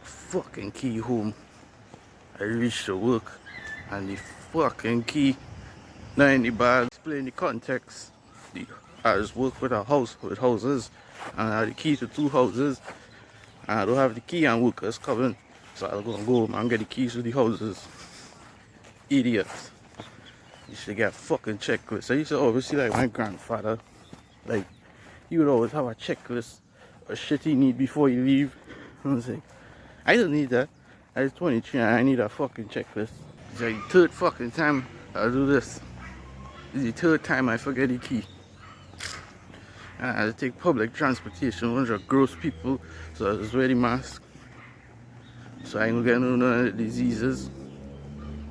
Fucking key home. I reached the work and the fucking key not in the bag. Explain the context. I just work with houses and I have the key to 2 houses and I don't have the key and workers coming. So I'm gonna go home and get the keys to the houses. Idiots. You should get a fucking checklist. I used to always see like my grandfather, like he would always have a checklist of shit he need before you leave. I was like, I don't need that. I was 23 and I need a fucking checklist. It's like the 3rd fucking time I do this. It's the 3rd time I forget the key. And I had to take public transportation, bunch of gross people, so I just wear the mask. So I ain't gonna get none of the diseases.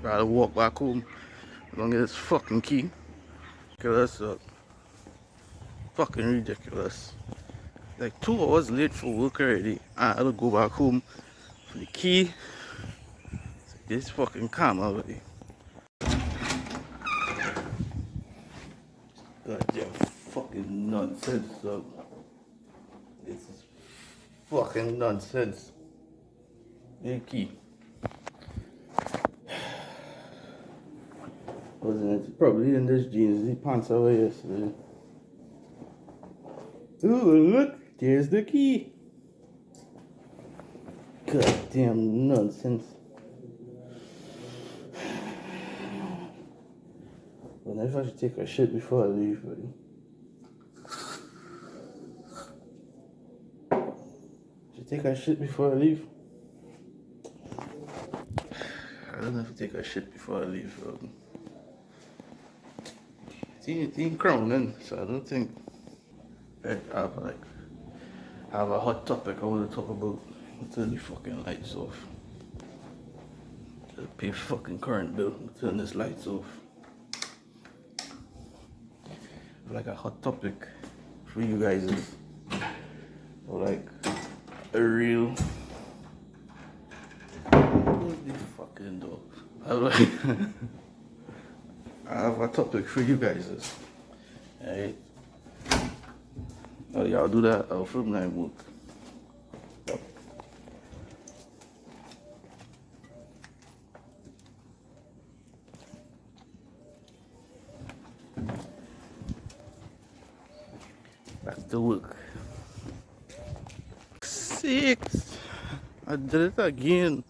Rather walk back home as long as it's fucking key. Ridiculous, fucking ridiculous. Like 2 hours late for work already. I had to go back home for the key. So this fucking calm already. Goddamn fucking nonsense, dog. This is fucking nonsense. The key. Wasn't it probably in this jeans? The pants I wear yesterday. Ooh, look, there's the key. Goddamn nonsense. I wonder if I should take a shit before I leave, buddy. Should I take a shit before I leave? I don't have to take a shit before I leave, bro. It's in Crown then, so I don't think I have a hot topic I want to talk about. Turn the fucking lights off. Just pay fucking current bill. Turn this lights off. Like a hot topic for you guys is, or like a real. Close the fucking door. I have a topic for you guys is, alright. Oh, y'all do that. I'll film that work. Back to work. 6. I did it again.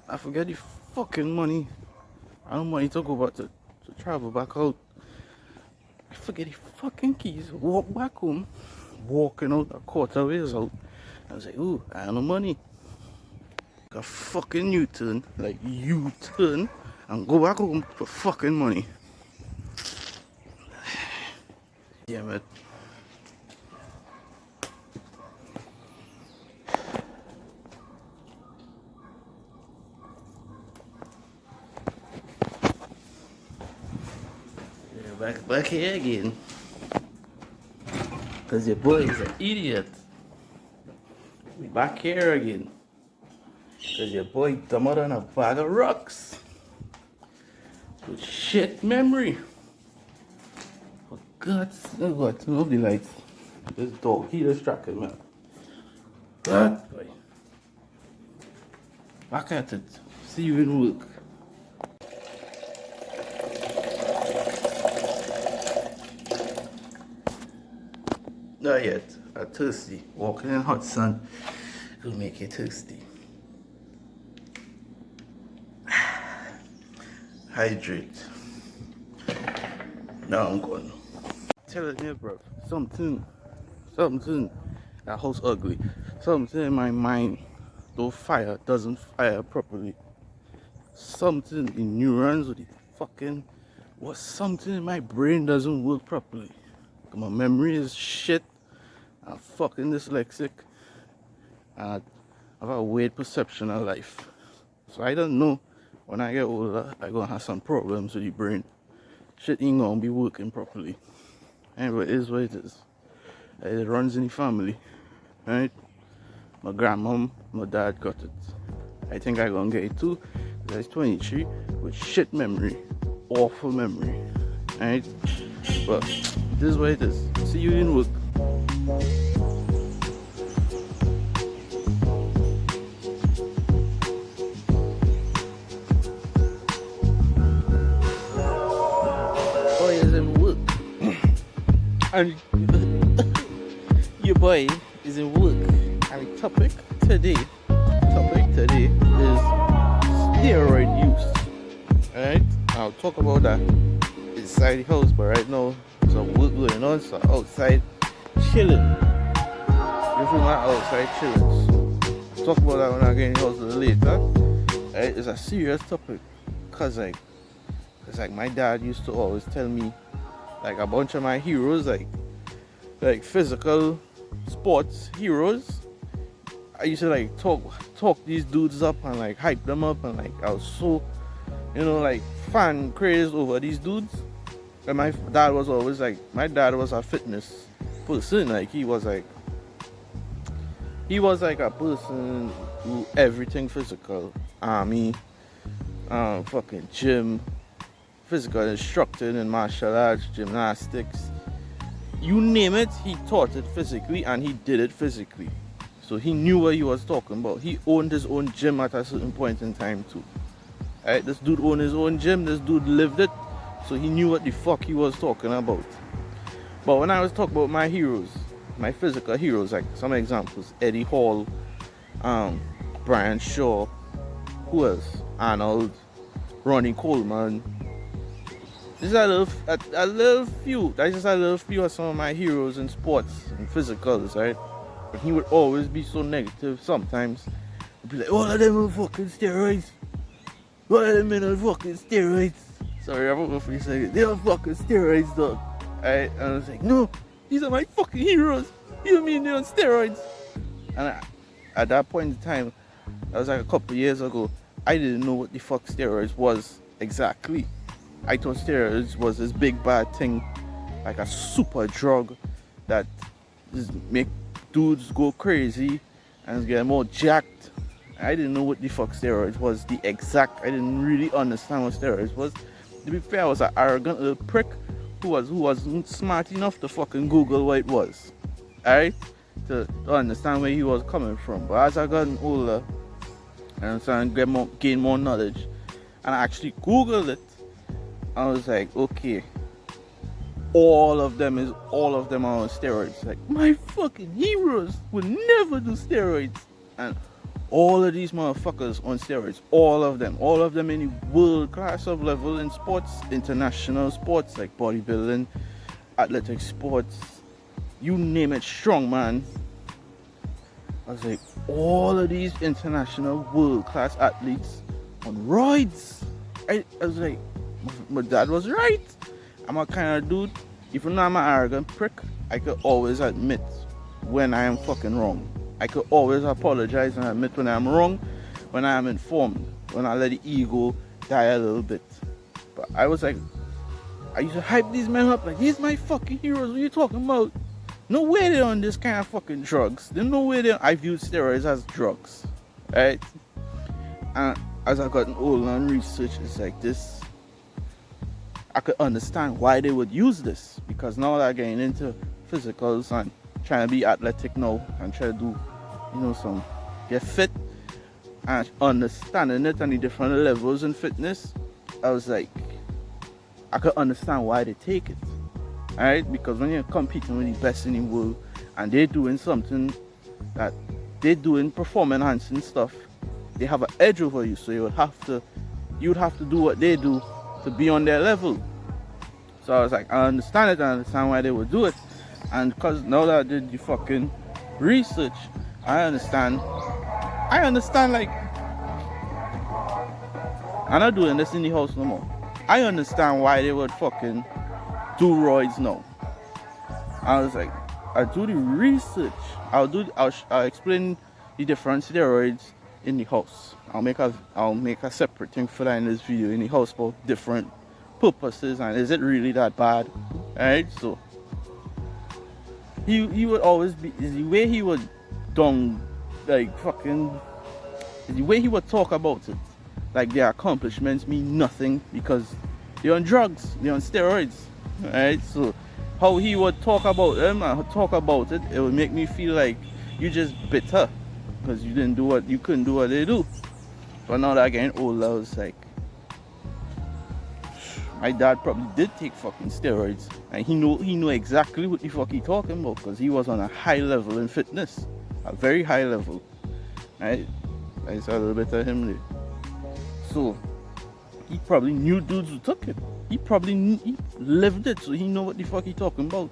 I forget the fucking money. I don't money to go back to travel back out. I forget the fucking keys. Walk back home. Walking out a quarter ways out. I was like, ooh, I have no money. A fucking U-turn. Like U-turn. And go back home for fucking money. Damn it. Back here again. Cause your boy is an idiot. We back here again. Cause your boy dumber than a bag of rocks. With shit memory. For God's sake, God, turn off the lights. This dog, he distracted me. What boy? Back at it. See you in work. Not yet. I'm thirsty. Walking in hot sun will make you thirsty. Hydrate. Now I'm going. Telling you, bro. Something. That house ugly. Something in my mind doesn't fire properly. Something in neurons or the fucking something in my brain doesn't work properly. My memory is shit. I'm fucking dyslexic. And I have a weird perception of life. So I don't know when I get older I'm gonna have some problems with the brain. Shit ain't gonna be working properly. Anyway, it is what it is. It runs in the family. Right? My grandmom, my dad got it. I think I'm gonna get it too. Because I'm 23 with shit memory. Awful memory. Right? But this is what it is. See you in work. Boy is in work. And your boy is in work. And the topic today is steroid use. Alright? I'll talk about that inside the house, but right now some work going on, so outside chilling. You feel my outside chilling. So talk about that when I get in the house a little later. Right? It's a serious topic. Cause like my dad used to always tell me like a bunch of my heroes, like physical sports heroes. I used to like talk these dudes up and like hype them up, and like I was so, like fan craze over these dudes. And my dad was always like, my dad was a fitness person. Like he was like a person who everything physical, army, fucking gym, physical instructor in martial arts, gymnastics, you name it, he taught it physically and he did it physically. So he knew what he was talking about. He owned his own gym at a certain point in time too. Alright, this dude owned his own gym, this dude lived it, so he knew what the fuck he was talking about. But when I was talking about my heroes, my physical heroes, like some examples, Eddie Hall, Brian Shaw, who else? Arnold, Ronnie Coleman. This is a little few. That's just a little few of some of my heroes in sports and physicals, right? But he would always be so negative sometimes. He'd be like, all of them are fucking steroids. All of them are fucking steroids. Sorry, I forgot for a second. They are fucking steroids, dog. Right? And I was like, no, these are my fucking heroes. You mean they're on steroids? And at that point in time, that was like a couple of years ago, I didn't know what the fuck steroids was exactly. I thought steroids was this big bad thing, like a super drug that just make dudes go crazy and get more jacked. I didn't know what the fuck steroids was. I didn't really understand what steroids was. To be fair, I was an arrogant little prick who wasn't smart enough to fucking Google what it was. Alright? To understand where he was coming from. But as I got older and started to gain more knowledge, and I actually Googled it, I was like, okay, all of them are on steroids. Like, my fucking heroes would never do steroids. And all of these motherfuckers on steroids, all of them in the world class of level in sports, international sports like bodybuilding, athletic sports, you name it, strongman. I was like, all of these international world class athletes on roids. I was like, my dad was right. I'm a kind of dude, even though I'm an arrogant prick, I could always admit when I am fucking wrong. I could always apologize and admit when I'm wrong, when I am informed, when I let the ego die a little bit. But I was like, I used to hype these men up like, these my fucking heroes, what are you talking about? No way they're on this kind of fucking drugs. There's no way I viewed steroids as drugs. Right? And as I gotten older and research, it's like this, I could understand why they would use this, because now they're getting into physicals and trying to be athletic now and try to do, get fit and understanding it and the different levels in fitness. I was like, I could understand why they take it. Alright, because when you're competing with the best in the world and they're doing something that they're doing performance enhancing stuff, they have an edge over you, so you'd have to do what they do to be on their level. So I was like, I understand why they would do it. And because now that I did the fucking research, I understand like, I'm not doing this in the house no more. I understand why they would fucking do roids now. I was like, I do the research. I'll explain the different steroids in the house. I'll make a separate thing for that in this video in the house about different purposes and is it really that bad. Alright, so he would always be, the way he would the way he would talk about it, like their accomplishments mean nothing because they're on drugs, they're on steroids. Alright, so how he would talk about them and talk about it, it would make me feel like you just bitter because you couldn't do what they do. But now that I'm getting older, I was like, my dad probably did take fucking steroids, and he knew exactly what the fuck he talking about because he was on a high level in fitness, a very high level. Right? I saw a little bit of him there. So he probably knew dudes who took it. He lived it, so he know what the fuck he talking about.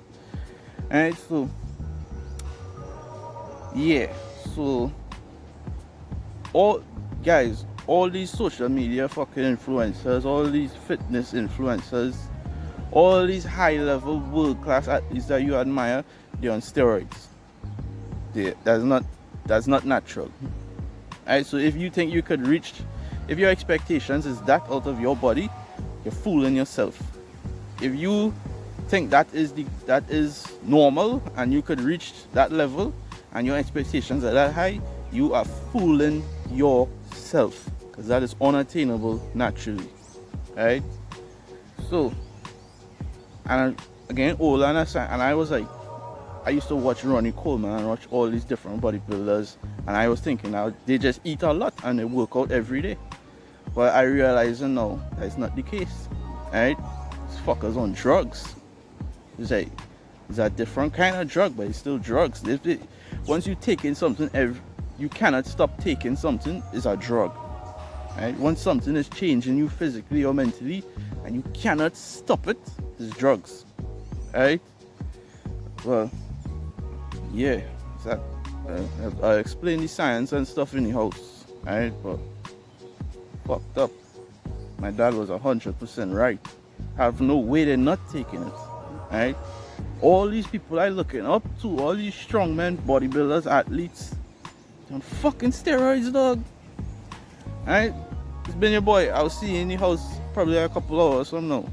Alright, so yeah, so all these social media fucking influencers, all these fitness influencers, all these high level world class athletes that you admire, they're on steroids. That's not natural. Alright, so if you think you could reach, if your expectations is that out of your body, you're fooling yourself. If you think that is normal and you could reach that level and your expectations are that high, you are fooling yourself because that is unattainable naturally. Right? So, and again, older and I was like, I used to watch Ronnie Coleman and watch all these different bodybuilders, and I was thinking now they just eat a lot and they work out every day. But I realized no, that's not the case. Right? These fuckers on drugs. It's a different kind of drug, but it's still drugs. Once you take in something, you cannot stop taking something. It's a drug. Right? Once something is changing you physically or mentally, and you cannot stop it, it's drugs. Right? Well, yeah. I explain the science and stuff in the house. Right? But fucked up. My dad was 100% right. Have no way they're not taking it. Right? All these people I looking up to, all these strongmen, bodybuilders, athletes, on fucking steroids, dog. Right? It's been your boy. I'll see you in the house probably a couple hours from now.